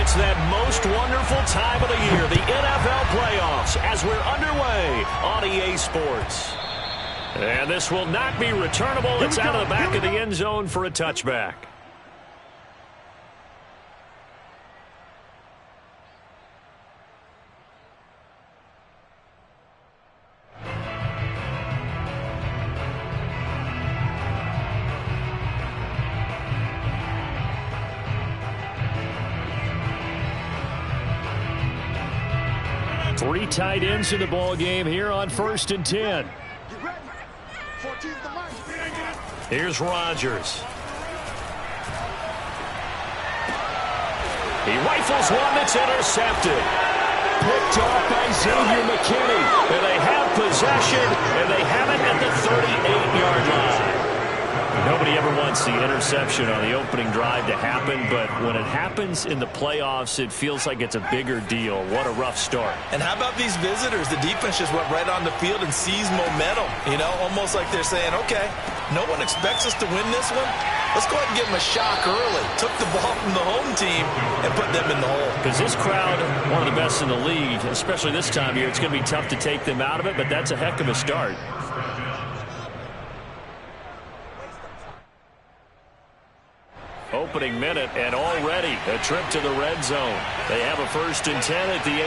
It's that most wonderful time of the year, the NFL playoffs, as we're underway on EA Sports. And this will not be returnable. It's out of the back of the end zone for a touchback. Three tight ends in the ball game here on 1st and 10. Here's Rodgers. He rifles one that's intercepted. Picked off by Xavier McKinney. And they have possession, and they have it at the 38-yard line. Nobody ever wants the interception on the opening drive to happen, but when it happens in the playoffs, it feels like it's a bigger deal. What a rough start. And how about these visitors? The defense just went right on the field and seized momentum. You know, almost like they're saying, okay, no one expects us to win this one. Let's go ahead and give them a shock early. Took the ball from the home team and put them in the hole. Because this crowd, one of the best in the league, especially this time of year, it's going to be tough to take them out of it, but that's a heck of a start. Opening minute, and already a trip to the red zone. They have a 1st and 10 at the 18.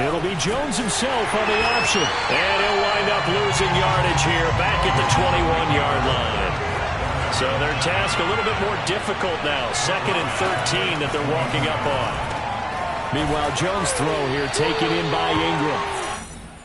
It'll be Jones himself on the option. And he'll wind up losing yardage here back at the 21-yard line. So their task a little bit more difficult now. 2nd and 13 that they're walking up on. Meanwhile, Jones' throw here taken in by Ingram.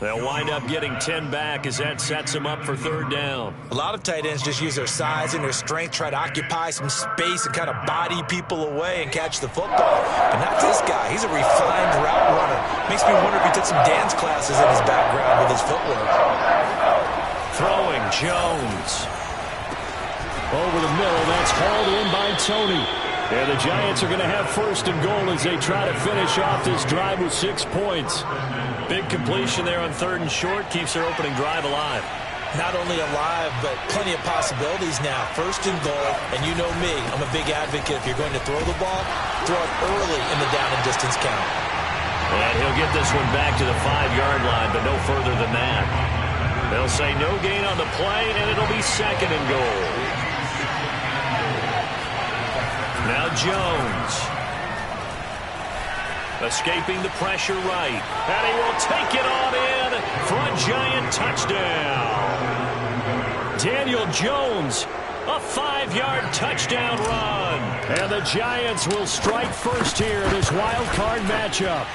They'll wind up getting 10 back as that sets them up for 3rd down. A lot of tight ends just use their size and their strength, try to occupy some space and kind of body people away and catch the football. But not this guy. He's a refined route runner. Makes me wonder if he took some dance classes in his background with his footwork. Throwing Jones. Over the middle, that's hauled in by Tony. Yeah, the Giants are going to have 1st and goal as they try to finish off this drive with 6 points. Big completion there on 3rd and short. Keeps their opening drive alive. Not only alive, but plenty of possibilities now. 1st and goal, and you know me. I'm a big advocate. If you're going to throw the ball, throw it early in the down and distance count. And he'll get this one back to the 5-yard line, but no further than that. They'll say no gain on the play, and it'll be 2nd and goal. Now Jones. Escaping the pressure right. And he will take it on in for a Giant touchdown. Daniel Jones, a 5-yard touchdown run. And the Giants will strike first here in this wild card matchup.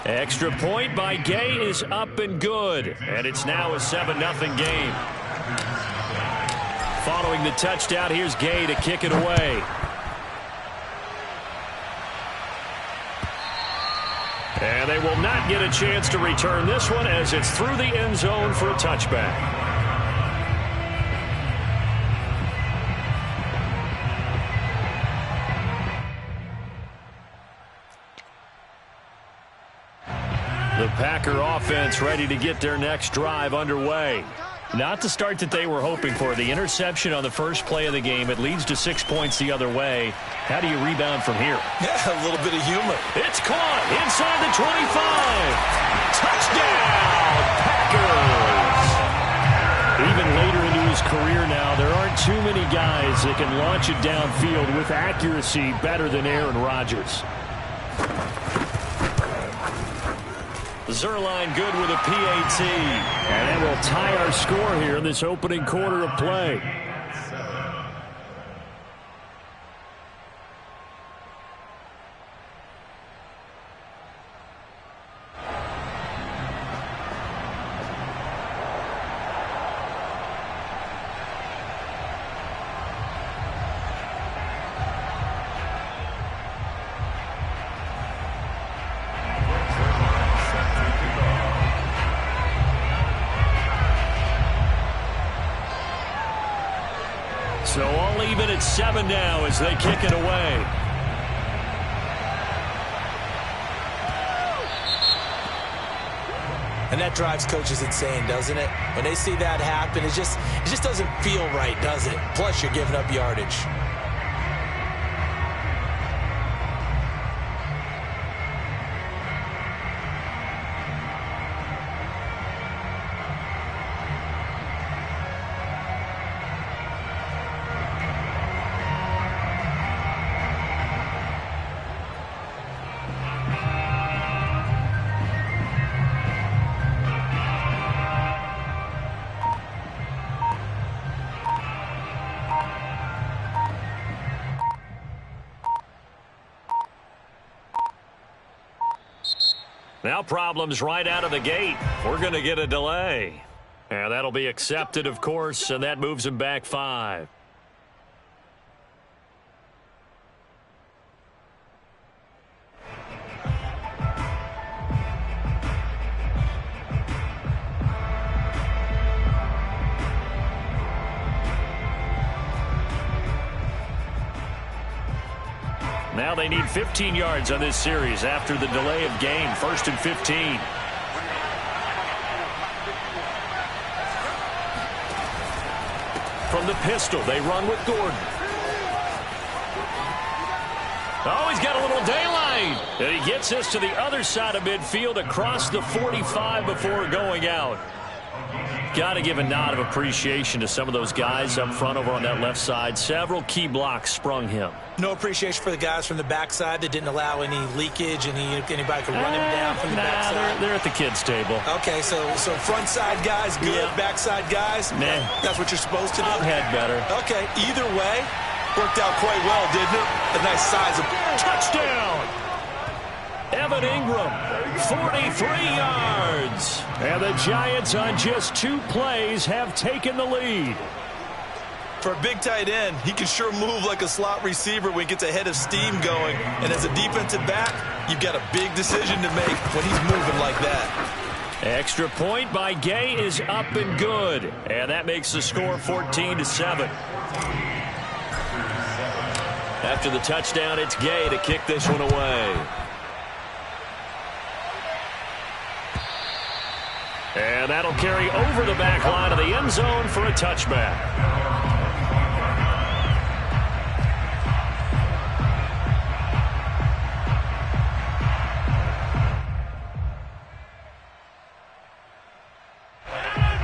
Extra point by Gay is up and good. And it's now a 7-0 game. Following the touchdown, here's Gay to kick it away. And they will not get a chance to return this one as it's through the end zone for a touchback. The Packer offense ready to get their next drive underway. Not the start that they were hoping for. The interception on the first play of the game. It leads to 6 points the other way. How do you rebound from here? Yeah, a little bit of humor. It's caught inside the 25. Touchdown, Packers. Even later into his career now, there aren't too many guys that can launch it downfield with accuracy better than Aaron Rodgers. Zuerlein good with a PAT. And that will tie our score here in this opening quarter of play. So all even at 7 now as they kick it away. And that drives coaches insane, doesn't it? When they see that happen, it just doesn't feel right, does it? Plus, you're giving up yardage. Now problems right out of the gate. We're going to get a delay. And that'll be accepted, of course, and that moves him back 5. Now they need 15 yards on this series after the delay of game. 1st and 15. From the pistol, they run with Gordon. Oh, he's got a little daylight. And he gets this to the other side of midfield across the 45 before going out. Got to give a nod of appreciation to some of those guys up front over on that left side. Several key blocks sprung him. No appreciation for the guys from the backside that didn't allow any leakage, and anybody could run him down from the backside. They're at the kids' table. Okay, so front side guys good, backside guys, nah. That's what you're supposed to do? I've had better. Okay, either way, worked out quite well, didn't it? A nice size of touchdown. Evan Ingram, 43 yards. And the Giants on just 2 plays have taken the lead. For a big tight end, he can sure move like a slot receiver when he gets a head of steam going. And as a defensive back, you've got a big decision to make when he's moving like that. Extra point by Gay is up and good. And that makes the score 14-7. After the touchdown, it's Gay to kick this one away. And that'll carry over the back line of the end zone for a touchback.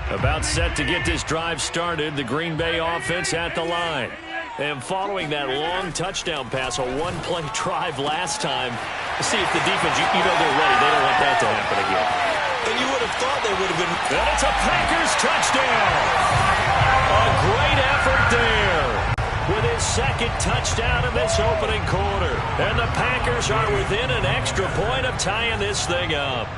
About set to get this drive started, the Green Bay offense at the line. And following that long touchdown pass, a one-play drive last time, see if the defense, you know they're ready. They don't want that to happen again. And you would have thought they would have been. And it's a Packers touchdown. A great effort there with his 2nd touchdown of this opening quarter. And the Packers are within an extra point of tying this thing up.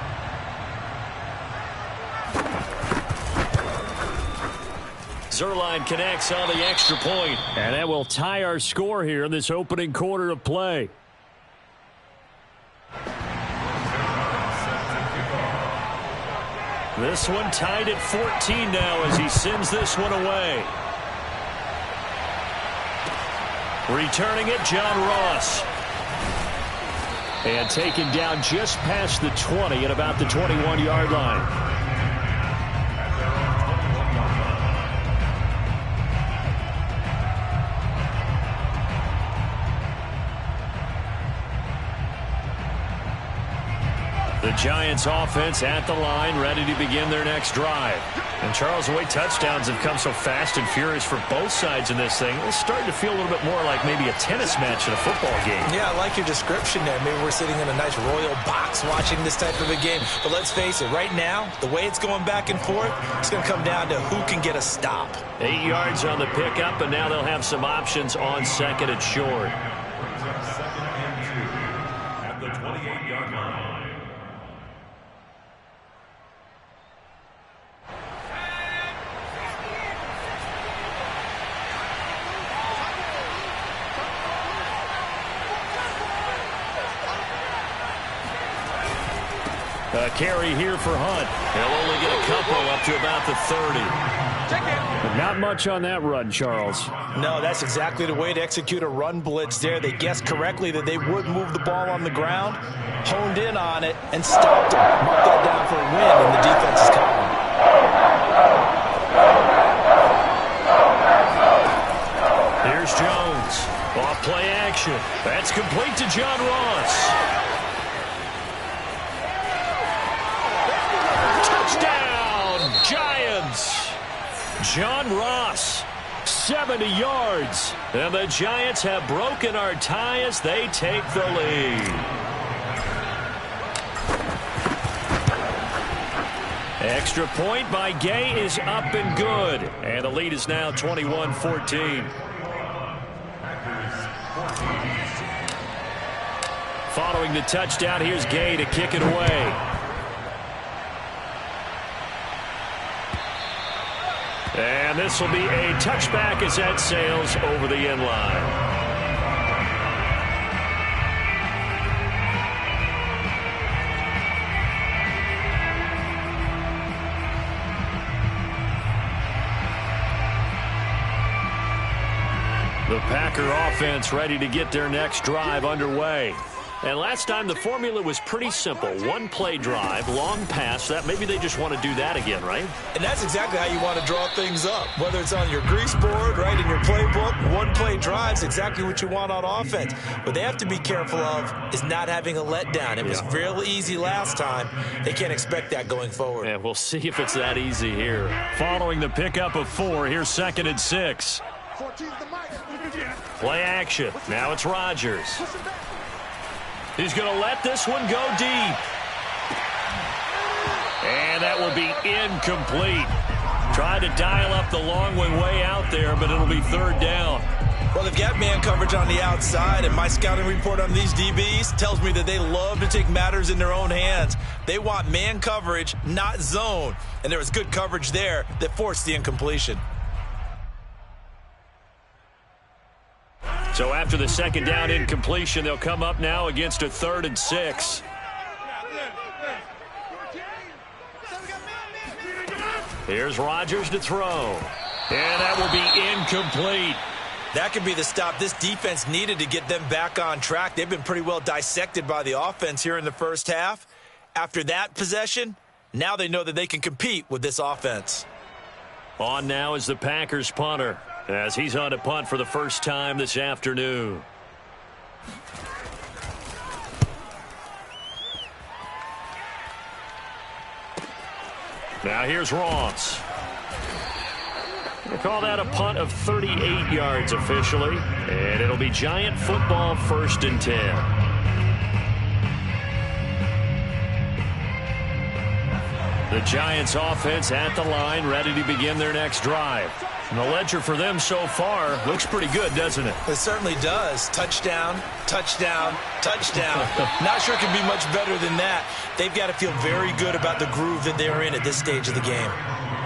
Zuerlein connects on the extra point. And that will tie our score here in this opening quarter of play. This one tied at 14 now as he sends this one away. Returning it, John Ross. And taken down just past the 20 at about the 21-yard line. The Giants offense at the line, ready to begin their next drive. And Charles, the way touchdowns have come so fast and furious for both sides in this thing, it's starting to feel a little bit more like maybe a tennis match in a football game. Yeah, I like your description there. Maybe we're sitting in a nice royal box watching this type of a game. But let's face it, right now, the way it's going back and forth, it's going to come down to who can get a stop. 8 yards on the pickup, and now they'll have some options on 2nd and short. At the 28-yard line. A carry here for Hunt. He'll only get a couple up to about the 30. But not much on that run, Charles. No, that's exactly the way to execute a run blitz there. They guessed correctly that they would move the ball on the ground, honed in on it, and stopped it. Marked that down for a win in the defense's column. Here's Jones. Off play action. That's complete to John Ross. Giants. John Ross, 70 yards. And the Giants have broken our tie as they take the lead. Extra point by Gay is up and good. And the lead is now 21-14. Following Following the touchdown, here's Gay to kick it away. And this will be a touchback as that sails over the end line. The Packer offense ready to get their next drive underway. And last time the formula was pretty simple. One play drive, long pass. That maybe they just want to do that again, right? And that's exactly how you want to draw things up. Whether it's on your grease board, right, in your playbook, one play drive is exactly what you want on offense. What they have to be careful of is not having a letdown. It was real easy last time. They can't expect that going forward. And we'll see if it's that easy here. Following the pickup of 4, here's 2nd and 6. Play action. Now it's Rodgers. He's going to let this one go deep. And that will be incomplete. Tried to dial up the long one way out there, but it'll be 3rd down. Well, they've got man coverage on the outside, and my scouting report on these DBs tells me that they love to take matters in their own hands. They want man coverage, not zone. And there was good coverage there that forced the incompletion. So after the 2nd down incompletion, they'll come up now against a 3rd and 6. Here's Rodgers to throw. And that will be incomplete. That could be the stop this defense needed to get them back on track. They've been pretty well dissected by the offense here in the first half. After that possession, now they know that they can compete with this offense. On now is the Packers punter, as he's on a punt for the first time this afternoon. Now here's Ross. We'll call that a punt of 38 yards officially, and it'll be Giant football, 1st and 10. The Giants offense at the line, ready to begin their next drive. And the ledger for them so far looks pretty good, doesn't it? It certainly does. Touchdown, touchdown, touchdown. Not sure it can be much better than that. They've got to feel very good about the groove that they're in at this stage of the game.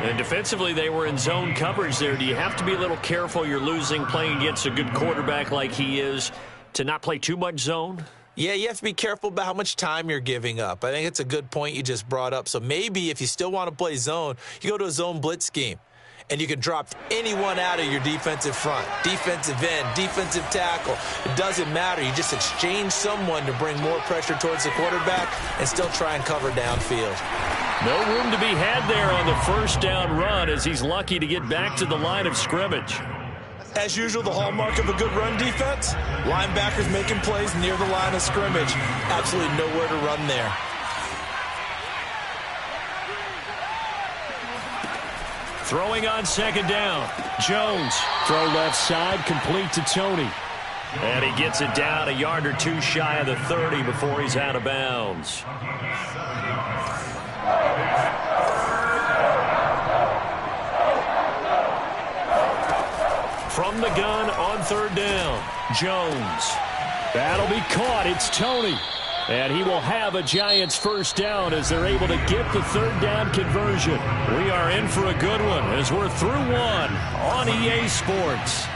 And defensively, they were in zone coverage there. Do you have to be a little careful? You're losing, playing against a good quarterback like he is, to not play too much zone? Yeah, you have to be careful about how much time you're giving up. I think it's a good point you just brought up. So maybe if you still want to play zone, you go to a zone blitz scheme. And you can drop anyone out of your defensive front, defensive end, defensive tackle. It doesn't matter. You just exchange someone to bring more pressure towards the quarterback and still try and cover downfield. No room to be had there on the 1st down run, as he's lucky to get back to the line of scrimmage. As usual, the hallmark of a good run defense, linebackers making plays near the line of scrimmage. Absolutely nowhere to run there. Throwing on 2nd down. Jones. Throw left side, complete to Tony. And he gets it down a yard or 2 shy of the 30 before he's out of bounds. From the gun on 3rd down. Jones. That'll be caught. It's Tony. And he will have a Giants 1st down as they're able to get the 3rd down conversion. We are in for a good one as we're through 1 on EA Sports.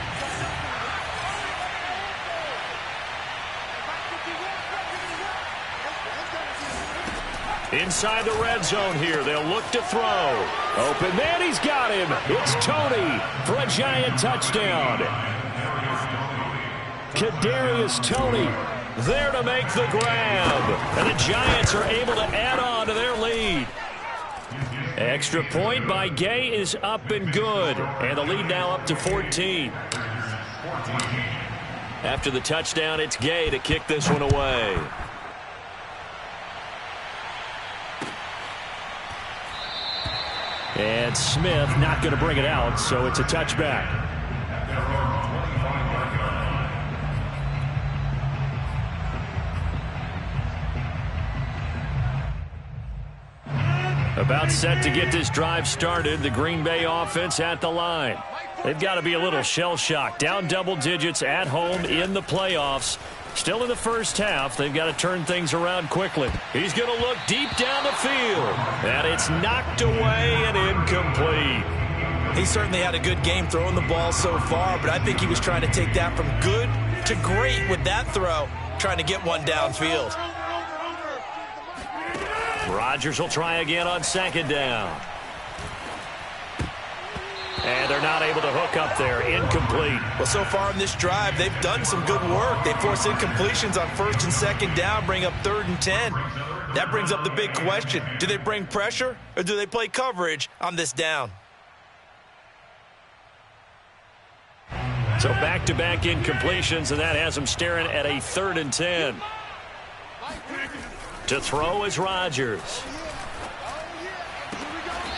Inside the red zone here. They'll look to throw. Open man, he's got him. It's Tony for a Giant touchdown. Kadarius Toney there to make the grab. And the Giants are able to add on to their lead. Extra point by Gay is up and good. And the lead now up to 14. After the touchdown, it's Gay to kick this one away. And Smith not going to bring it out, so it's a touchback. About set to get this drive started. The Green Bay offense at the line. They've got to be a little shell-shocked. Down double digits at home in the playoffs. Still in the first half. They've got to turn things around quickly. He's going to look deep down the field. And it's knocked away and incomplete. He certainly had a good game throwing the ball so far, but I think he was trying to take that from good to great with that throw, trying to get one downfield. Rodgers will try again on second down. And they're not able to hook up there. Incomplete. Well, so far in this drive, they've done some good work. They force incompletions on first and second down, bring up 3rd and 10. That brings up the big question. Do they bring pressure or do they play coverage on this down? So back-to-back incompletions, and that has them staring at a 3rd and 10. To throw is Rodgers.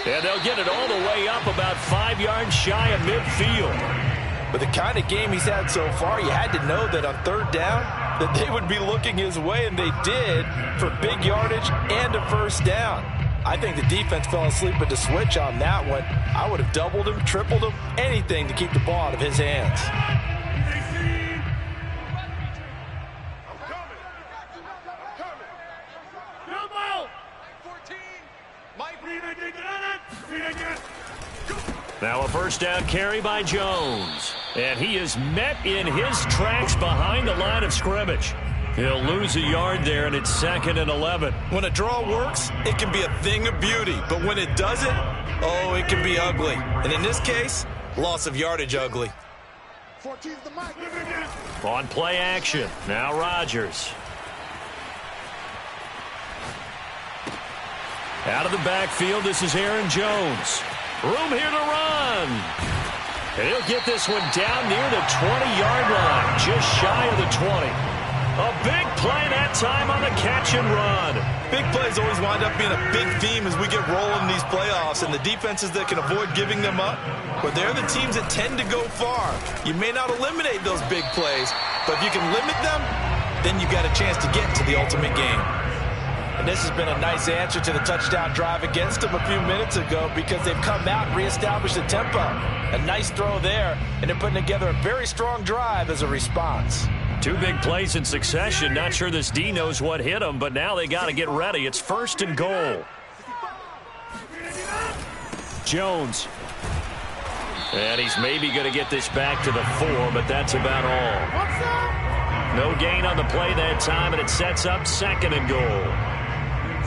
And they'll get it all the way up about 5 yards shy of midfield. With the kind of game he's had so far, you had to know that on 3rd down that they would be looking his way, and they did, for big yardage and a first down. I think the defense fell asleep at the switch on that one. I would have doubled him, tripled him, anything to keep the ball out of his hands. Now a first down carry by Jones. And he is met in his tracks behind the line of scrimmage. He'll lose a yard there, and it's 2nd and 11. When a draw works, it can be a thing of beauty. But when it doesn't, oh, it can be ugly. And in this case, loss of yardage ugly. On play action, now Rodgers. Out of the backfield, this is Aaron Jones. Room here to run. And he'll get this one down near the 20-yard line, just shy of the 20. A big play that time on the catch and run. Big plays always wind up being a big theme as we get rolling in these playoffs, and the defenses that can avoid giving them up, but they're the teams that tend to go far. You may not eliminate those big plays, but if you can limit them, then you've got a chance to get to the ultimate game. And this has been a nice answer to the touchdown drive against them a few minutes ago because they've come out and reestablished the tempo. A nice throw there, and they're putting together a very strong drive as a response. 2 big plays in succession. Not sure this D knows what hit them, but now they got to get ready. It's 1st and goal. Jones. And he's maybe going to get this back to the 4, but that's about all. No gain on the play that time, and it sets up 2nd and goal.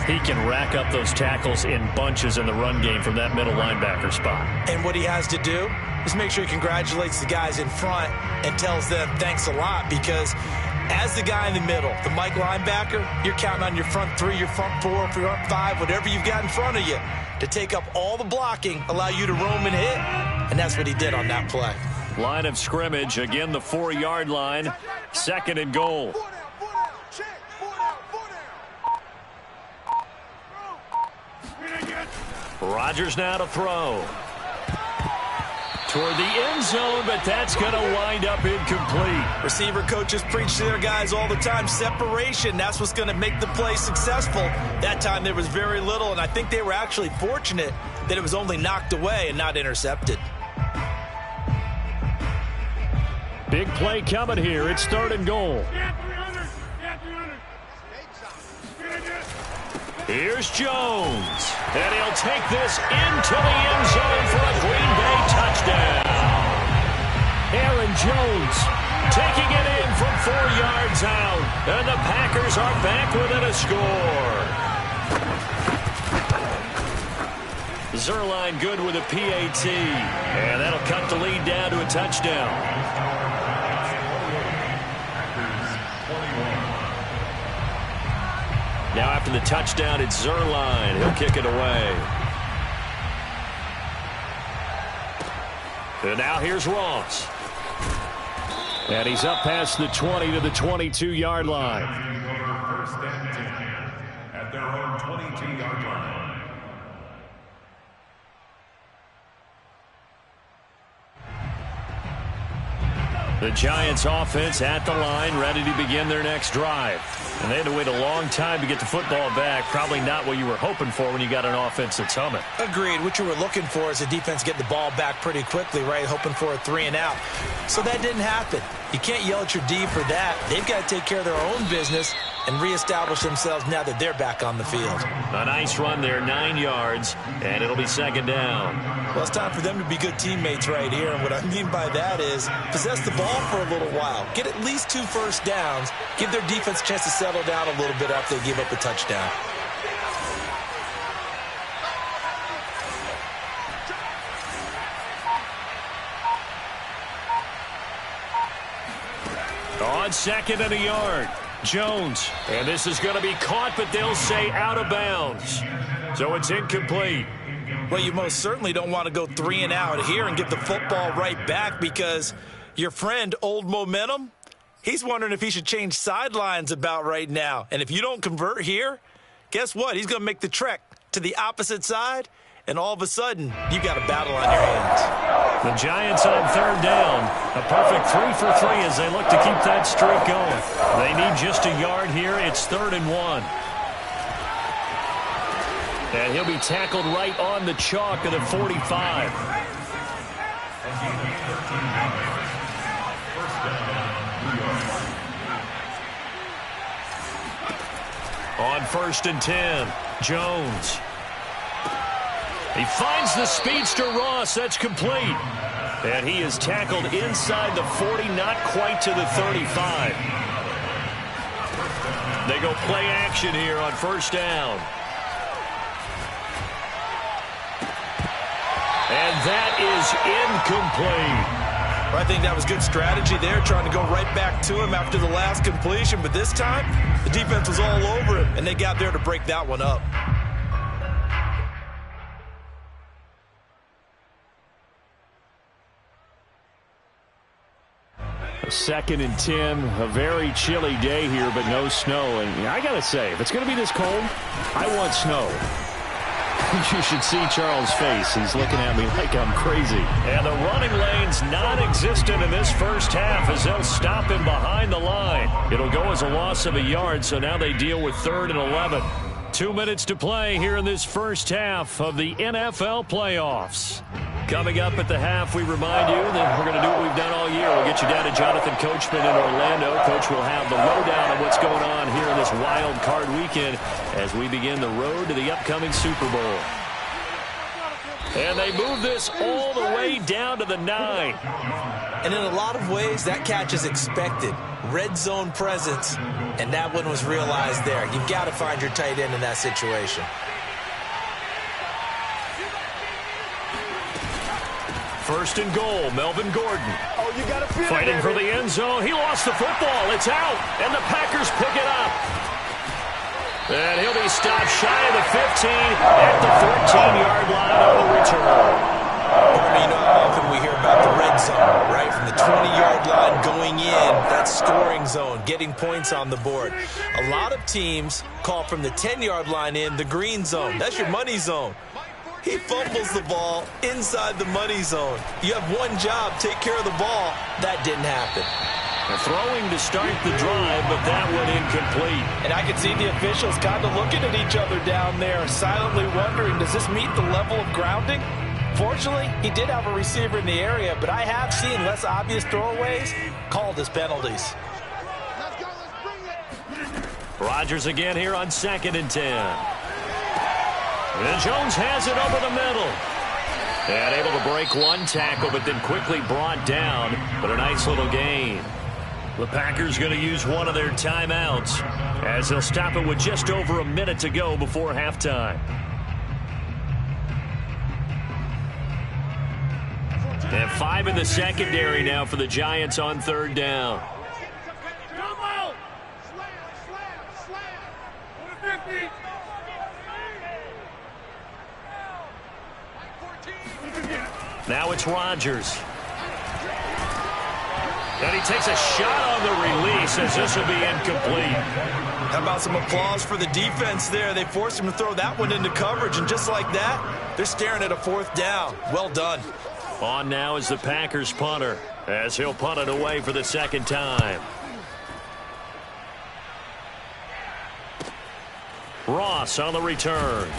He can rack up those tackles in bunches in the run game from that middle linebacker spot. And what he has to do is make sure he congratulates the guys in front and tells them thanks a lot, because as the guy in the middle, the Mike linebacker, you're counting on your front 3, your front 4, your front 5, whatever you've got in front of you to take up all the blocking, allow you to roam and hit, and that's what he did on that play. Line of scrimmage, again the 4-yard line, 2nd and goal. Rodgers now to throw. Toward the end zone, but that's going to wind up incomplete. Receiver coaches preach to their guys all the time. Separation, that's what's going to make the play successful. That time there was very little, and I think they were actually fortunate that it was only knocked away and not intercepted. Big play coming here. It's 3rd and goal. Here's Jones. And he'll take this into the end zone for a Green Bay touchdown. Aaron Jones taking it in from 4 yards out. And the Packers are back within a score. Zuerlein good with a PAT. And that'll cut the lead down to a touchdown. Now after the touchdown, it's Zuerlein. He'll kick it away. And now here's Ross. And he's up past the 20 to the 22-yard line. First and 10 at their own 22-yard line. The Giants offense at the line, ready to begin their next drive. And they had to wait a long time to get the football back. Probably not what you were hoping for when you got an offense that's humming. Agreed. What you were looking for is the defense get the ball back pretty quickly, right? Hoping for a 3-and-out. So that didn't happen. You can't yell at your D for that. They've got to take care of their own business and reestablish themselves now that they're back on the field. A nice run there, 9 yards, and it'll be second down. Well, it's time for them to be good teammates right here, and what I mean by that is possess the ball for a little while, get at least 2 first downs, give their defense a chance to settle down a little bit after they give up a touchdown. On second and a yard, Jones. And this is going to be caught, but they'll say out of bounds. So it's incomplete. Well, you most certainly don't want to go 3-and-out here and give the football right back because your friend, Old Momentum, he's wondering if he should change sidelines about right now. And if you don't convert here, guess what? He's going to make the trek to the opposite side, and all of a sudden, you got a battle on your hands. The Giants on third down. A perfect 3 for 3 as they look to keep that streak going. They need just a yard here. It's 3rd and 1. And he'll be tackled right on the chalk at the 45. On 1st and 10, Jones. He finds the speedster Ross. That's complete. And he is tackled inside the 40, not quite to the 35. They go play action here on 1st down. And that is incomplete. I think that was good strategy there, trying to go right back to him after the last completion. But this time, the defense was all over him, and they got there to break that one up. A 2nd and 10, a very chilly day here, but no snow. And I got to say, if it's going to be this cold, I want snow. You should see Charles' face. He's looking at me like I'm crazy. And the running lane's non-existent in this first half as they'll stop him behind the line. It'll go as a loss of a yard, so now they deal with 3rd and 11. 2 minutes to play here in this first half of the NFL playoffs. Coming up at the half, we remind you that we're going to do what we've done all year. We'll get you down to Jonathan Coachman in Orlando. Coach will have the lowdown on what's going on here in this wild card weekend as we begin the road to the upcoming Super Bowl. And they move this all the way down to the 9. And in a lot of ways, that catch is expected. Red zone presence, and that one was realized there. You've got to find your tight end in that situation. First and goal, Melvin Gordon. Fighting for the end zone. He lost the football. It's out, and the Packers pick it up. And he'll be stopped shy of the 15 at the 14-yard line on the return. You know how often we hear about the red zone, right? From the 20-yard line going in, that scoring zone, getting points on the board. A lot of teams call from the 10-yard line in the green zone. That's your money zone. He fumbles the ball inside the money zone. You have one job, take care of the ball. That didn't happen. They're throwing to start the drive, but that one incomplete. And I could see the officials kind of looking at each other down there, silently wondering, does this meet the level of grounding? Fortunately, he did have a receiver in the area, but I have seen less obvious throwaways called as penalties. Rodgers again here on 2nd and 10. And Jones has it over the middle. And able to break one tackle, but then quickly brought down. But a nice little gain. The Packers going to use one of their timeouts as they'll stop it with just over a minute to go before halftime. And 5 in the secondary now for the Giants on 3rd down. Now it's Rodgers. And he takes a shot on the release as this will be incomplete. How about some applause for the defense there? They forced him to throw that one into coverage, and just like that, they're staring at a 4th down. Well done. On now is the Packers punter. as he'll punt it away for the second time. Ross on the return.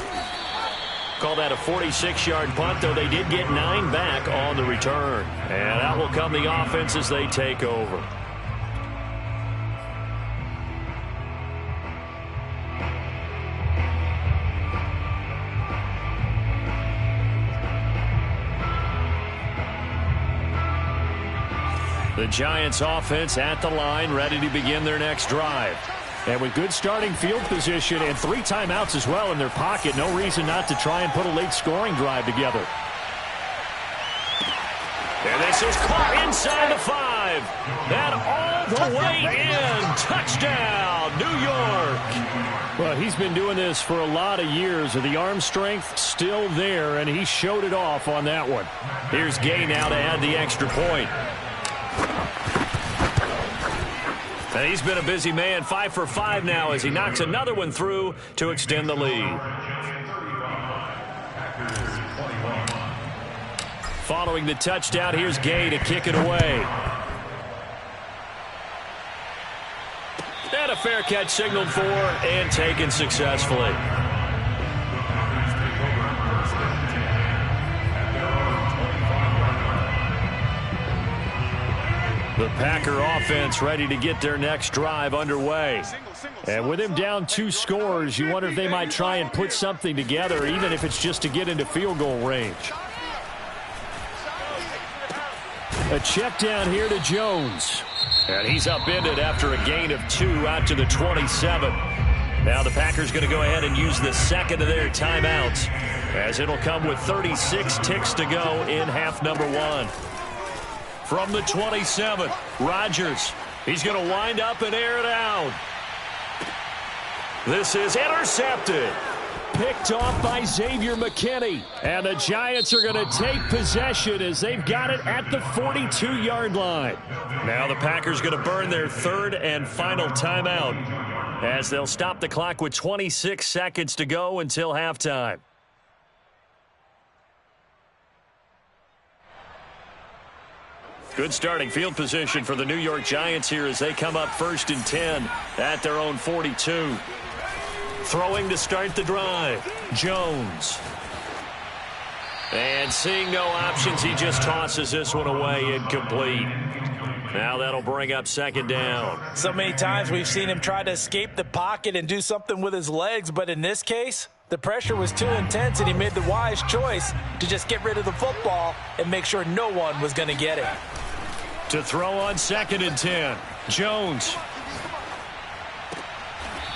Call that a 46-yard punt, though they did get 9 back on the return. And out will come the offense as they take over. The Giants offense at the line, ready to begin their next drive. And with good starting field position and 3 timeouts as well in their pocket, no reason not to try and put a late scoring drive together. And this is caught inside the 5. And all the way in. Touchdown, New York. Well, he's been doing this for a lot of years. The arm strength still there, and he showed it off on that one. Here's Gay now to add the extra point. And he's been a busy man, 5 for 5 now as he knocks another one through to extend the lead. Following the touchdown, here's Gay to kick it away. And a fair catch signaled for and taken successfully. The Packer offense ready to get their next drive underway. And with him down 2 scores, you wonder if they might try and put something together, even if it's just to get into field goal range. A check down here to Jones. And he's upended after a gain of 2 out to the 27. Now the Packers going to go ahead and use the second of their timeouts, as it'll come with 36 ticks to go in half number 1. From the 27, Rodgers. He's going to wind up and air it out. This is intercepted. Picked off by Xavier McKinney. And the Giants are going to take possession as they've got it at the 42-yard line. Now the Packers going to burn their 3rd and final timeout, as they'll stop the clock with 26 seconds to go until halftime. Good starting field position for the New York Giants here as they come up 1st and 10 at their own 42. Throwing to start the drive, Jones. And seeing no options, he just tosses this one away, incomplete. Now that'll bring up 2nd down. So many times we've seen him try to escape the pocket and do something with his legs, but in this case, the pressure was too intense and he made the wise choice to just get rid of the football and make sure no one was going to get it. To throw on 2nd and 10, Jones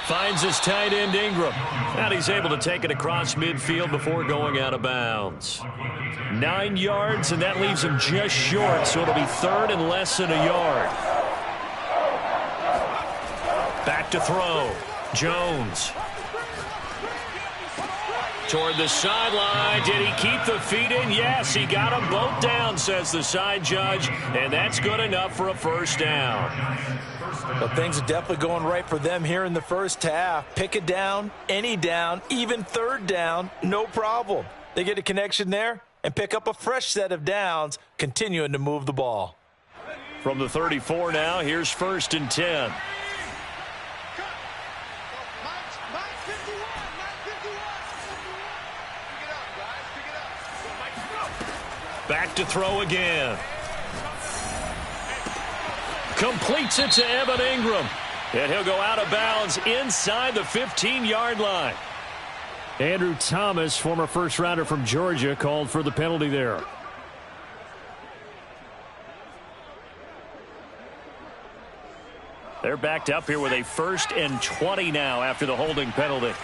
finds his tight end Ingram. And he's able to take it across midfield before going out of bounds. 9 yards, and that leaves him just short, so it'll be 3rd and less than a yard. Back to throw, Jones. Toward the sideline. Did he keep the feet in? Yes, he got them both down, says the side judge, and that's good enough for a 1st down. Well, things are definitely going right for them here in the first half. Pick a down, any down, even 3rd down, no problem. They get a connection there and pick up a fresh set of downs, continuing to move the ball. From the 34 now, here's 1st and 10. Back to throw again. Completes it to Evan Ingram. And he'll go out of bounds inside the 15-yard line. Andrew Thomas, former first-rounder from Georgia, called for the penalty there. They're backed up here with a 1st and 20 now after the holding penalty.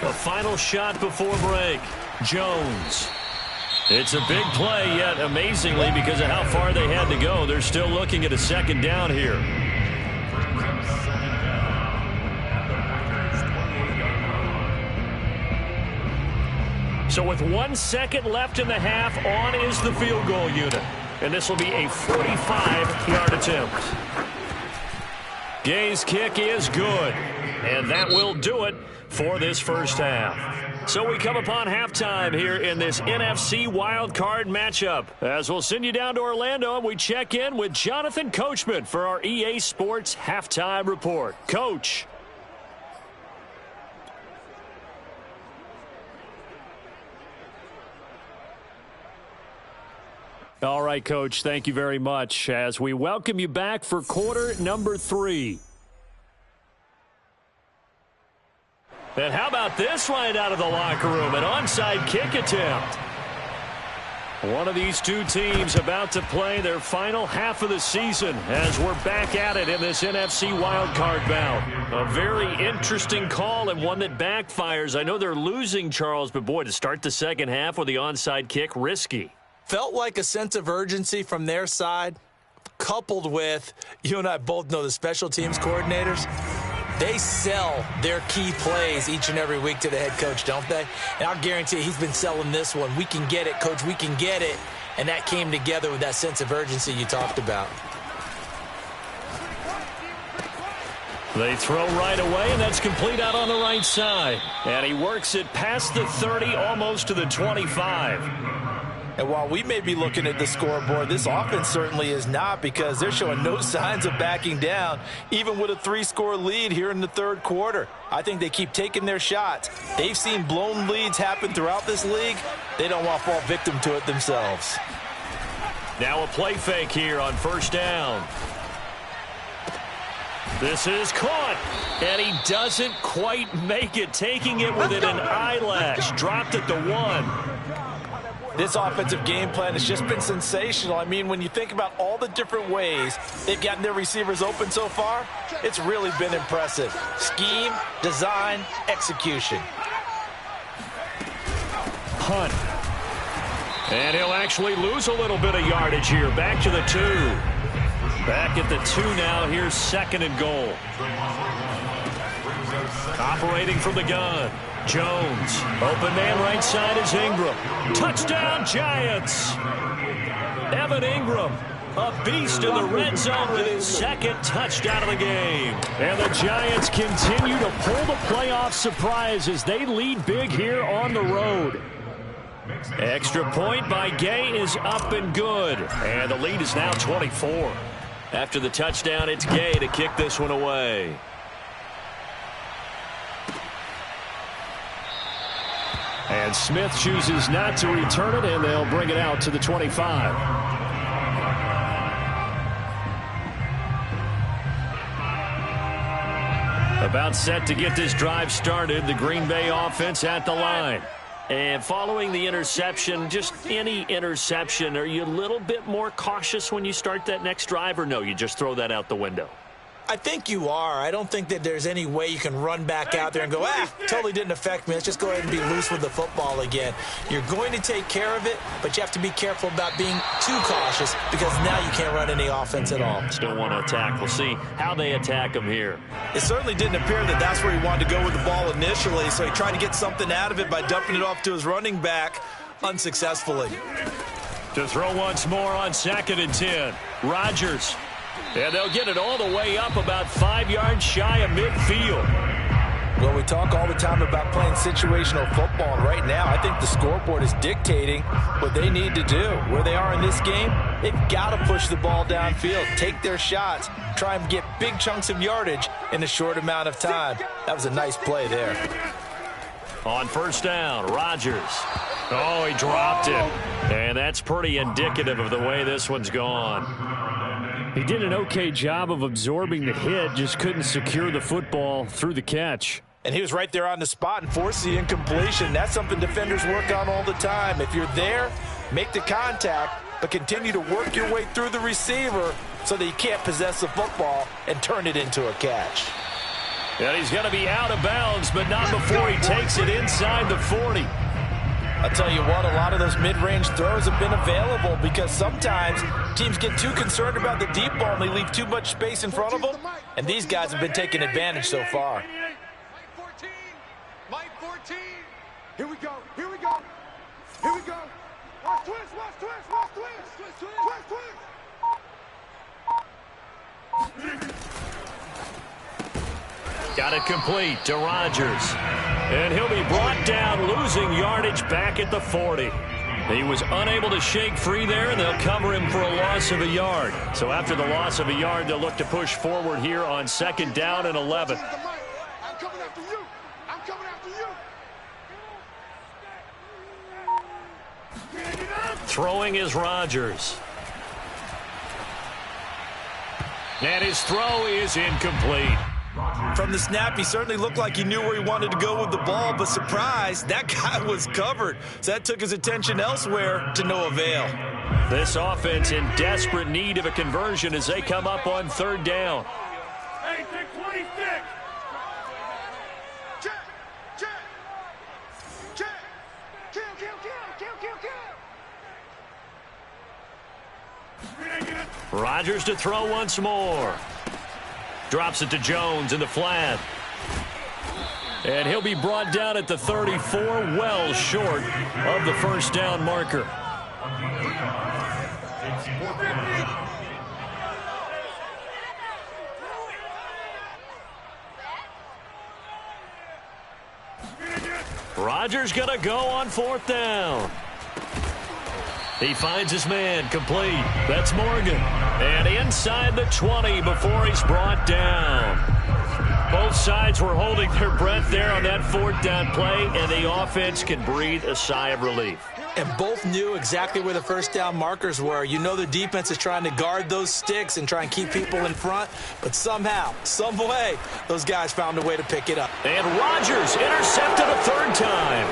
A final shot before break. Jones. It's a big play, yet amazingly, because of how far they had to go, they're still looking at a 2nd down here. So with 1 second left in the half, on is the field goal unit. And this will be a 45-yard attempt. Gay's kick is good. And that will do it for this first half. So we come upon halftime here in this NFC wildcard matchup. As we'll send you down to Orlando and we check in with Jonathan Coachman for our EA Sports Halftime Report. Coach. All right, Coach, thank you very much as we welcome you back for quarter number 3. And how about this right out of the locker room, an onside kick attempt. One of these two teams about to play their final half of the season as we're back at it in this NFC wildcard bout. A very interesting call and one that backfires. I know they're losing, Charles, but boy, to start the second half with the onside kick, risky. Felt like a sense of urgency from their side, coupled with, you and I both know the special teams coordinators, they sell their key plays each and every week to the head coach, don't they? And I'll guarantee he's been selling this one. We can get it, Coach, we can get it. And that came together with that sense of urgency you talked about. They throw right away, and that's complete out on the right side. And he works it past the 30, almost to the 25. And while we may be looking at the scoreboard, this offense certainly is not, because they're showing no signs of backing down, even with a 3-score lead here in the third quarter. I think they keep taking their shots. They've seen blown leads happen throughout this league. They don't want to fall victim to it themselves. Now a play fake here on first down. This is caught, and he doesn't quite make it, taking it within an eyelash. Dropped at the 1. This offensive game plan has just been sensational. I mean, when you think about all the different ways they've gotten their receivers open so far, it's really been impressive. Scheme, design, execution. Hunt. And he'll actually lose a little bit of yardage here. Back to the 2. Back at the 2 now. Here's second and goal. Operating from the gun. Jones. Open man right side is Ingram. Touchdown, Giants. Evan Ingram, a beast in the red zone with his second touchdown of the game. And the Giants continue to pull the playoff surprise as they lead big here on the road. Extra point by Gay is up and good. And the lead is now 24. After the touchdown, it's Gay to kick this one away. And Smith chooses not to return it, and they'll bring it out to the 25. About set to get this drive started, the Green Bay offense at the line. And following the interception, just any interception, are you a little bit more cautious when you start that next drive, or no, you just throw that out the window? I think you are. I don't think that there's any way you can run back out there and go, totally didn't affect me. Let's just go ahead and be loose with the football again. You're going to take care of it, but you have to be careful about being too cautious, because now you can't run any offense at all. Still want to attack. We'll see how they attack him here. It certainly didn't appear that that's where he wanted to go with the ball initially, so he tried to get something out of it by dumping it off to his running back unsuccessfully. To throw once more on second and 10. Rodgers. And they'll get it all the way up about 5 yards shy of midfield. Well, we talk all the time about playing situational football. And right now, I think the scoreboard is dictating what they need to do. Where they are in this game, they've got to push the ball downfield, take their shots, try and get big chunks of yardage in a short amount of time. That was a nice play there. On first down, Rodgers. Oh, he dropped it. And that's pretty indicative of the way this one's gone. He did an okay job of absorbing the hit, just couldn't secure the football through the catch. And he was right there on the spot and forced the incompletion. That's something defenders work on all the time. If you're there, make the contact, but continue to work your way through the receiver so that you can't possess the football and turn it into a catch. And he's going to be out of bounds, but not before he takes it inside the 40. I'll tell you what, a lot of those mid-range throws have been available, because sometimes teams get too concerned about the deep ball and they leave too much space in front of them, and these guys have been taking advantage so far. Mike 14. Here we go. Here we go. Here we go. Watch twist. Watch twist. Watch twist. Twist, twist. Twist, twist. Got it complete to Rodgers. And he'll be brought down, losing yardage back at the 40. He was unable to shake free there, and they'll cover him for a loss of a yard. So after the loss of a yard, they'll look to push forward here on 2nd down and 11. I'm coming after you. I'm coming after you. Throwing is Rodgers. And his throw is incomplete. From the snap, he certainly looked like he knew where he wanted to go with the ball, but surprise, that guy was covered. So that took his attention elsewhere to no avail. This offense in desperate need of a conversion as they come up on 3rd down. Hey, take 26. Check. Kill. Rodgers to throw once more. Drops it to Jones in the flat. And he'll be brought down at the 34, well short of the 1st down marker. Rodgers gonna go on 4th down. He finds his man, complete. That's Morgan. And inside the 20 before he's brought down. Both sides were holding their breath there on that 4th down play, and the offense can breathe a sigh of relief. And both knew exactly where the 1st down markers were. You know the defense is trying to guard those sticks and try and keep people in front, but somehow, some way, those guys found a way to pick it up. And Rodgers intercepted a 3rd time.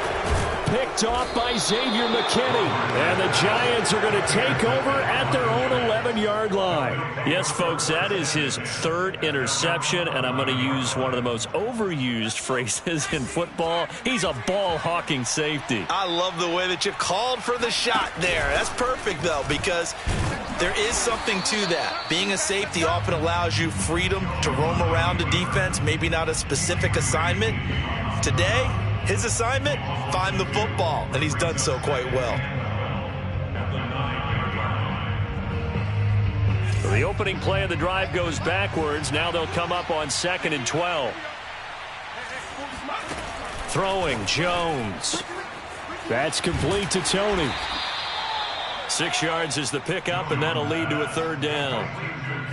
Picked off by Xavier McKinney. And the Giants are going to take over at their own 11-yard line. Yes, folks, that is his 3rd interception, and I'm going to use one of the most overused phrases in football. He's a ball-hawking safety. I love the way that you called for the shot there. That's perfect, though, because there is something to that. Being a safety often allows you freedom to roam around the defense, maybe not a specific assignment. Today, his assignment, find the football, and he's done so quite well. The opening play of the drive goes backwards. Now they'll come up on 2nd and 12. Throwing, Jones. That's complete to Tony. 6 yards is the pickup, and that'll lead to a 3rd down.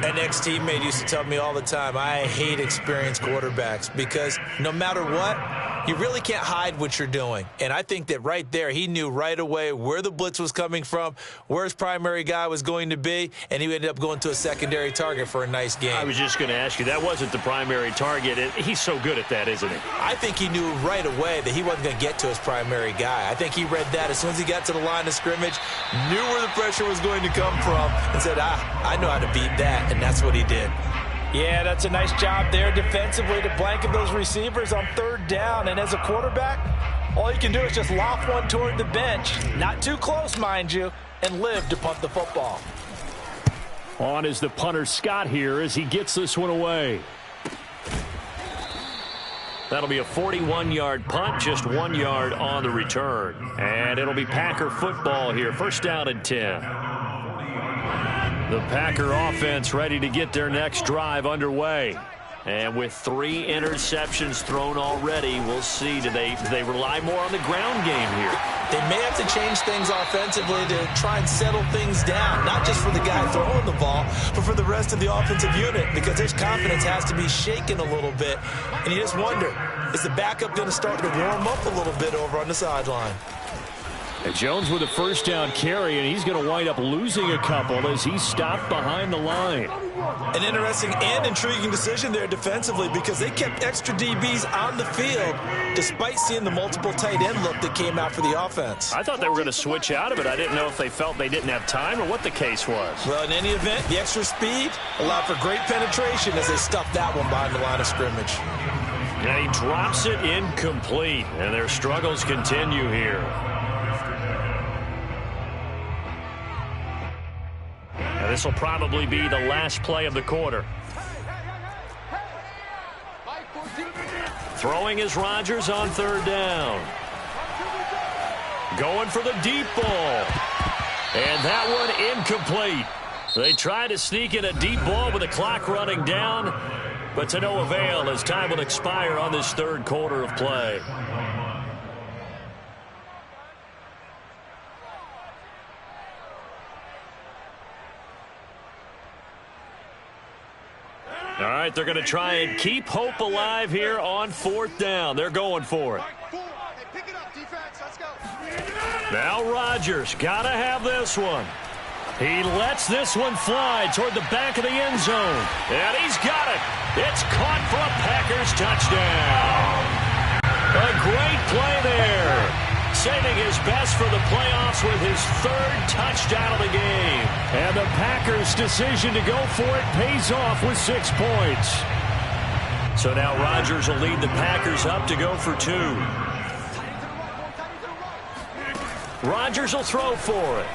An ex-teammate used to tell me all the time, I hate experienced quarterbacks because no matter what, you really can't hide what you're doing. And I think that right there, he knew right away where the blitz was coming from, where his primary guy was going to be, and he ended up going to a secondary target for a nice game. I was just going to ask you, that wasn't the primary target. He's so good at that, isn't he? I think he knew right away that he wasn't going to get to his primary guy. I think he read that as soon as he got to the line of scrimmage, knew where the pressure was going to come from, and said, I know how to beat that, and that's what he did. Yeah, that's a nice job there defensively to blanket those receivers on 3rd down. And as a quarterback, all you can do is just loft one toward the bench, not too close, mind you, and live to punt the football. On is the punter Scott here as he gets this one away. That'll be a 41-yard punt, just 1 yard on the return. And it'll be Packer football here, 1st down and 10. The Packer offense ready to get their next drive underway. And with 3 interceptions thrown already, we'll see. Do they rely more on the ground game here? They may have to change things offensively to try and settle things down, not just for the guy throwing the ball, but for the rest of the offensive unit, because his confidence has to be shaken a little bit. And you just wonder, is the backup going to start to warm up a little bit over on the sideline? And Jones with a 1st down carry, and he's going to wind up losing a couple as he's stopped behind the line. An interesting and intriguing decision there defensively because they kept extra DBs on the field despite seeing the multiple tight end look that came out for the offense. I thought they were going to switch out of it. I didn't know if they felt they didn't have time or what the case was. Well, in any event, the extra speed allowed for great penetration as they stuffed that one behind the line of scrimmage. And he drops it incomplete, and their struggles continue here. Now, this will probably be the last play of the quarter. Throwing is Rodgers on 3rd down. Going for the deep ball. And that one incomplete. They try to sneak in a deep ball with the clock running down. but to no avail as time will expire on this third quarter of play. All right, they're going to try and keep hope alive here on fourth down. They're going for it. Now Rodgers got to have this one. He lets this one fly toward the back of the end zone. And he's got it. It's caught for a Packers touchdown. A great play there. Saving his best for the playoffs with his third touchdown of the game. And the Packers' decision to go for it pays off with 6 points. So now Rodgers will lead the Packers up to go for 2. Rodgers will throw for it.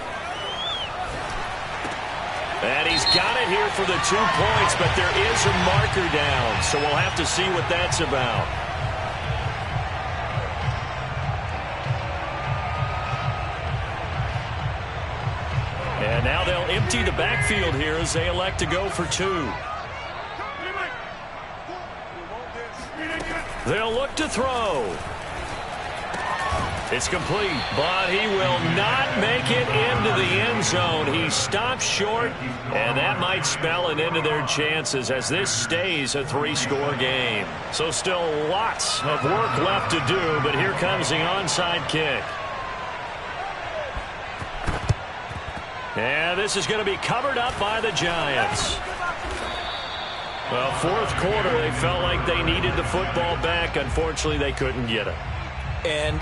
And he's got it here for the 2 points, but there is a marker down, so we'll have to see what that's about. And now they'll empty the backfield here as they elect to go for 2. They'll look to throw. It's complete, but he will not make it into the end zone. He stops short, and that might spell an end to their chances as this stays a 3-score game. So still lots of work left to do, but here comes the onside kick. And this is going to be covered up by the Giants. Well, fourth quarter, they felt like they needed the football back. Unfortunately, they couldn't get it. And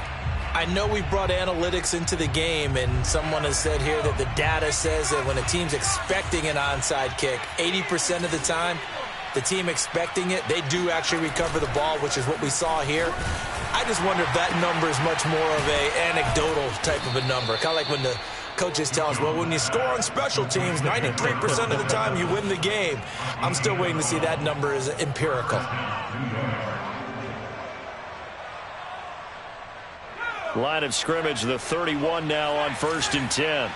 I know we brought analytics into the game, and someone has said here that the data says that when a team's expecting an onside kick, 80% of the time, the team expecting it, they do actually recover the ball, which is what we saw here. I just wonder if that number is much more of a anecdotal type of a number. Kind of like when the coaches tell us, well, when you score on special teams, 93% of the time you win the game. I'm still waiting to see that number is empirical. Line of scrimmage, the 31 now on 1st and 10.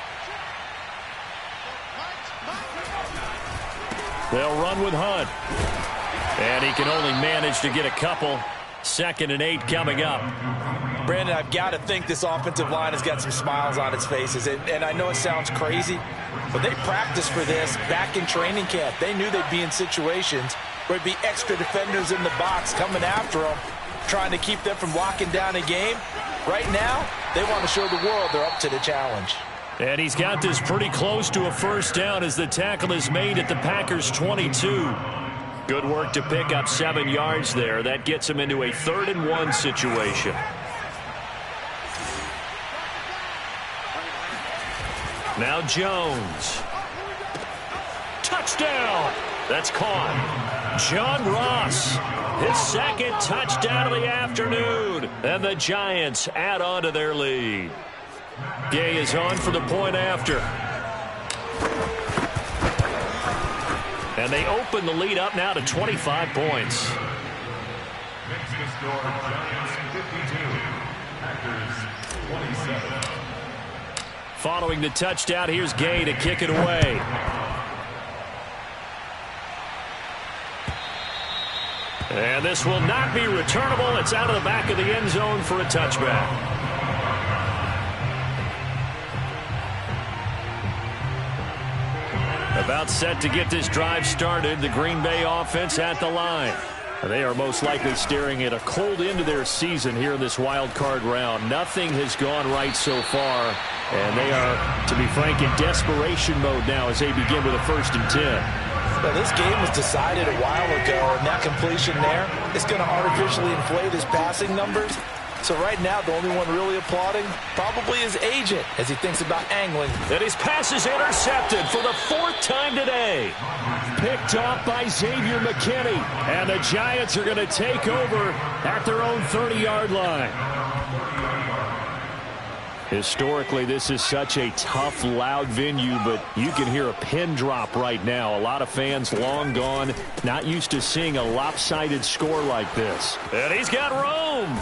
They'll run with Hunt. And he can only manage to get a couple. 2nd and 8 coming up. Brandon, I've got to think this offensive line has got some smiles on its faces. And I know it sounds crazy, but they practiced for this back in training camp. They knew they'd be in situations where it'd be extra defenders in the box coming after them, trying to keep them from locking down a game. Right now, they want to show the world they're up to the challenge. And he's got this pretty close to a first down as the tackle is made at the Packers' 22. Good work to pick up 7 yards there. That gets him into a 3rd and 1 situation. Now Jones. Touchdown! That's caught. John Ross, his 2nd touchdown of the afternoon. And the Giants add on to their lead. Gay is on for the point after. And they open the lead up now to 25 points. Makes the score Giants 52, Packers 27. Following the touchdown, here's Gay to kick it away. And this will not be returnable. It's out of the back of the end zone for a touchback. About set to get this drive started. The Green Bay offense at the line. They are most likely staring at a cold end to their season here in this wild card round. Nothing has gone right so far, and they are, to be frank, in desperation mode now as they begin with a 1st and 10. Well, this game was decided a while ago, and that completion there is going to artificially inflate his passing numbers. So right now, the only one really applauding probably his agent as he thinks about angling. And his pass is intercepted for the 4th time today. Picked off by Xavier McKinney. And the Giants are going to take over at their own 30-yard line. Historically, this is such a tough, loud venue, but you can hear a pin drop right now. A lot of fans long gone, not used to seeing a lopsided score like this. And he's got Rome.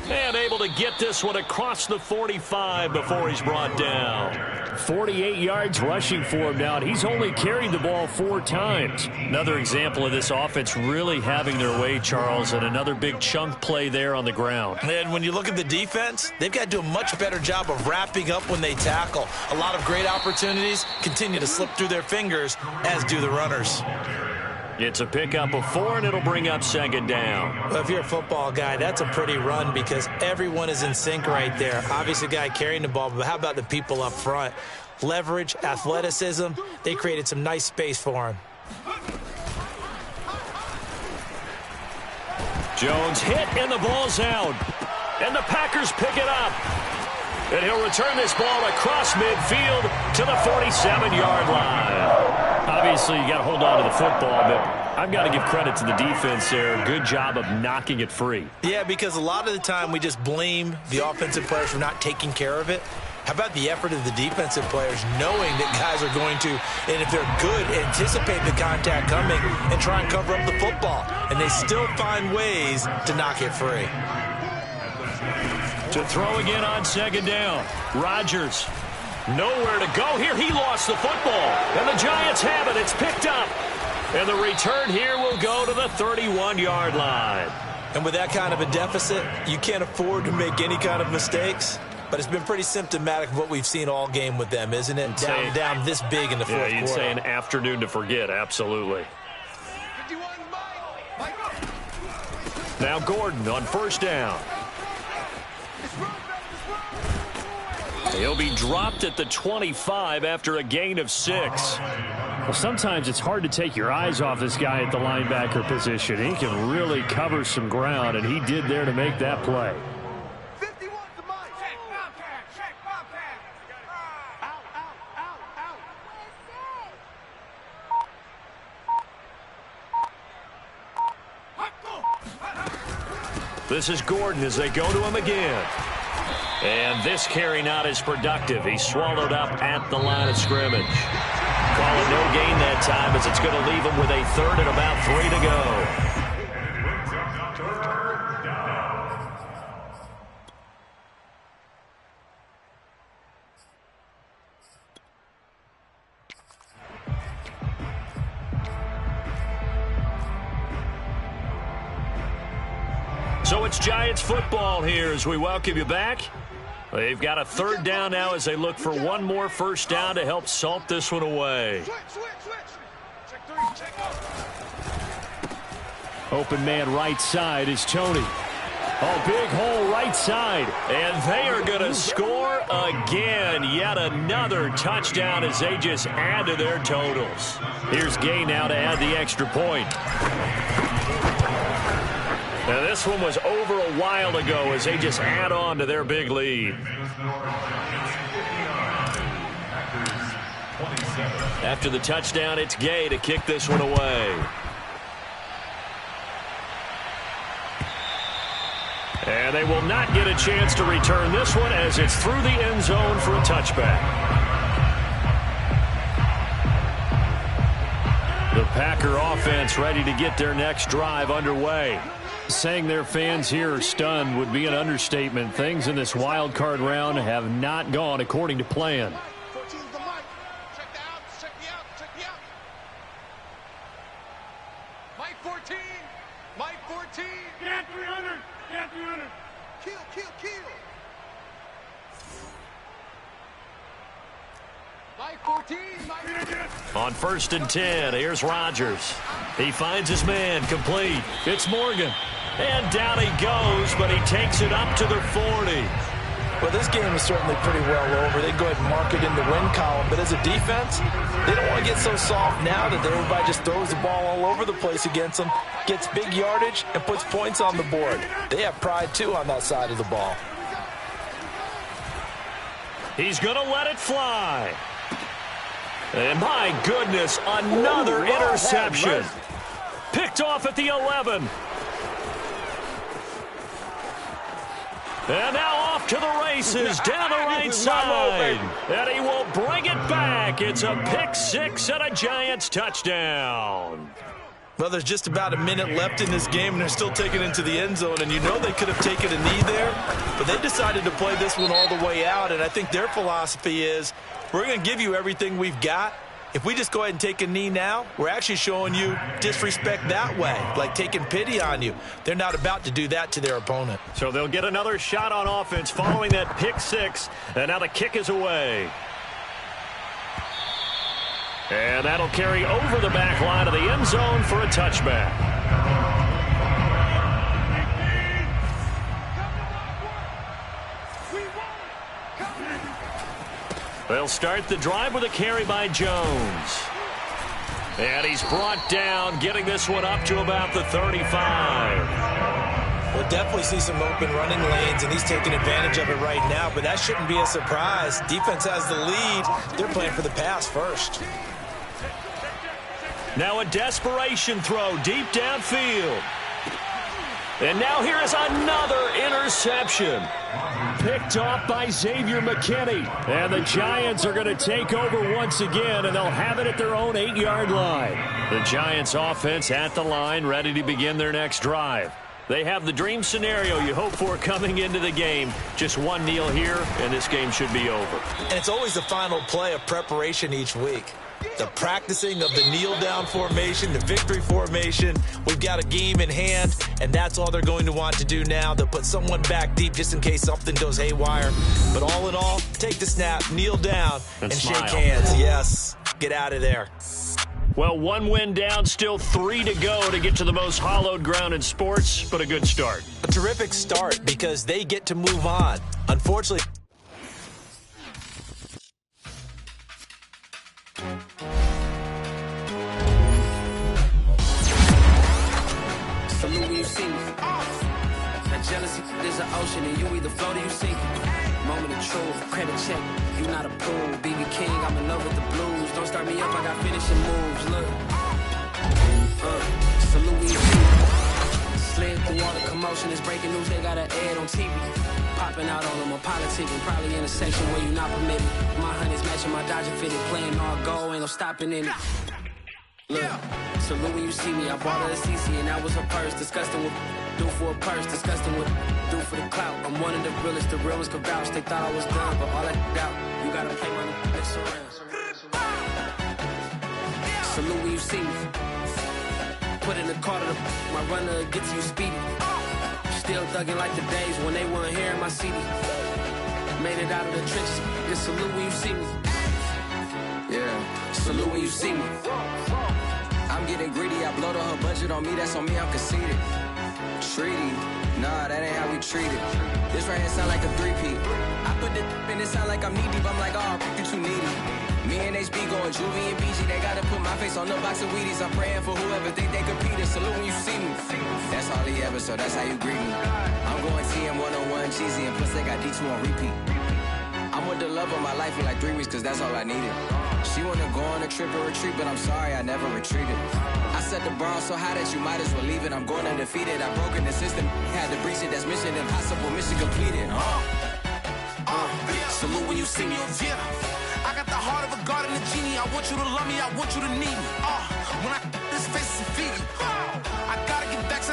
And able to get this one across the 45 before he's brought down. 48 yards rushing for him now, and he's only carried the ball 4 times. Another example of this offense really having their way, Charles, and another big chunk play there on the ground. And when you look at the defense, they've got to do a much better job of wrapping up when they tackle. A lot of great opportunities continue to slip through their fingers, as do the runners. It's a pickup of 4, and it'll bring up second down. Well, if you're a football guy, that's a pretty run because everyone is in sync right there. Obviously, the guy carrying the ball, but how about the people up front? Leverage, athleticism, they created some nice space for him. Jones hit, and the ball's out. And the Packers pick it up. And he'll return this ball across midfield to the 47-yard line. Obviously, you got to hold on to the football, but I've got to give credit to the defense there. Good job of knocking it free. Yeah, because a lot of the time we just blame the offensive players for not taking care of it. How about the effort of the defensive players knowing that guys are going to, and if they're good, anticipate the contact coming and try and cover up the football. And they still find ways to knock it free. To throw again on second down. Rodgers. Nowhere to go here. He lost the football. And the Giants have it. It's picked up. And the return here will go to the 31-yard line. And with that kind of a deficit, you can't afford to make any kind of mistakes. But it's been pretty symptomatic of what we've seen all game with them, isn't it? Down this big in the fourth quarter. Yeah, you'd say an afternoon to forget. Absolutely. Now Gordon on first down. He'll be dropped at the 25 after a gain of 6. Well, sometimes it's hard to take your eyes off this guy at the linebacker position. He can really cover some ground, and he did there to make that play. 51 to Mike. Check Bobcat. Check Bobcat. Out. This is Gordon as they go to him again. And this carry not as productive. He's swallowed up at the line of scrimmage. Call it no gain that time as it's going to leave him with a third and about 3 to go. So it's Giants football here as we welcome you back. They've got a third down now as they look for one more first down to help salt this one away. Switch. Check 3. Check up. Open man right side is Tony. Oh, big hole right side. And they are going to score again. Yet another touchdown as they just add to their totals. Here's Gay now to add the extra point. Now this one was over a while ago as they just add on to their big lead. After the touchdown, it's Gay to kick this one away. And they will not get a chance to return this one as it's through the end zone for a touchback. The Packer offense ready to get their next drive underway. Saying their fans here are stunned would be an understatement. Things in this wild card round have not gone according to plan. 14's the Mike. Check the outs. Check the out. Check the out. Mike 14. Mike 14. Get 300. Get 300. Kill. Mike 14. Mike. On 1st and 10, here's Rodgers. He finds his man, complete. It's Morgan. And down he goes, but he takes it up to the 40. Well, this game is certainly pretty well over. They can go ahead and mark it in the win column. But as a defense, they don't want to get so soft now that everybody just throws the ball all over the place against them, gets big yardage, and puts points on the board. They have pride, too, on that side of the ball. He's going to let it fly. And my goodness, another interception. Picked off at the 11. And now off to the races down the right side. And he will bring it back. It's a pick 6 and a Giants touchdown. Well, there's just about a minute left in this game, and they're still taking it into the end zone. And you know they could have taken a knee there, but they decided to play this one all the way out. And I think their philosophy is, we're going to give you everything we've got. If we just go ahead and take a knee now, we're actually showing you disrespect that way, like taking pity on you. They're not about to do that to their opponent. So they'll get another shot on offense following that pick six, and now the kick is away. And that'll carry over the back line of the end zone for a touchback. They'll start the drive with a carry by Jones. And he's brought down, getting this one up to about the 35. We'll definitely see some open running lanes, and he's taking advantage of it right now, but that shouldn't be a surprise. Defense has the lead. They're playing for the pass first. Now a desperation throw deep downfield. And now here is another interception. Picked off by Xavier McKinney. And the Giants are going to take over once again, and they'll have it at their own 8-yard line. The Giants offense at the line, ready to begin their next drive. They have the dream scenario you hope for coming into the game. Just one kneel here, and this game should be over. And it's always the final play of preparation each week. The practicing of the kneel-down formation, the victory formation. We've got a game in hand, and that's all they're going to want to do now. They'll put someone back deep just in case something goes haywire. But all in all, take the snap, kneel down, and shake hands. Yes, get out of there. Well, one win down, still 3 to go to get to the most hallowed ground in sports, but a good start. A terrific start because they get to move on. Unfortunately, salute when you see me. That jealousy is an ocean, and you either float or you sink. Moment of truth, credit check. You not approved. BB King, I'm in love with the blues. Don't start me up, I got finishing moves. Look, salute when you see me. Slid through all the commotion, it's breaking news. They got an ad on TV. Popping out on them, I'm politicking. Probably in a section where you not permitted. My honey's matching my Dodger fitted. Playing all go, ain't no stopping in it. Look, salute when you see me. I bought her a CC and that was her purse. Disgusting with do for a purse. Disgusting with do for the clout. I'm one of the realest. The real ones could vouch. They thought I was done, but all that doubt. You gotta play my next around. Salute when you see me. Put in the car to my runner gets you speedy. Still thugging like the days when they weren't here in my CD. Made it out of the trenches. Just salute when you see me. Yeah, salute when you see me. I'm getting greedy, I blowed on her budget on me, that's on me, I'm conceited. Treaty, nah, that ain't how we treat it. This right here sound like a three-peat. I put the in it sound like I'm knee-deep, I'm like, oh, you too needy. Me and HB going Juvie and BG, they gotta put my face on the box of Wheaties. I'm praying for whoever think they competed. Salute when you see me. That's all he ever, so that's how you greet me. I'm going TM 101 cheesy, and plus they got D2 on repeat. I'm with the love of my life for like 3 weeks, cause that's all I needed. She wanna go on a trip or retreat, but I'm sorry, I never retreated. I set the bar so high that you might as well leave it. I'm going undefeated, I've broken the system. Had to breach it, that's mission impossible, mission completed. Salute when you see me. I got the heart of a god and a genie. I want you to love me, I want you to need me. When I this face is feeding. I gotta get back to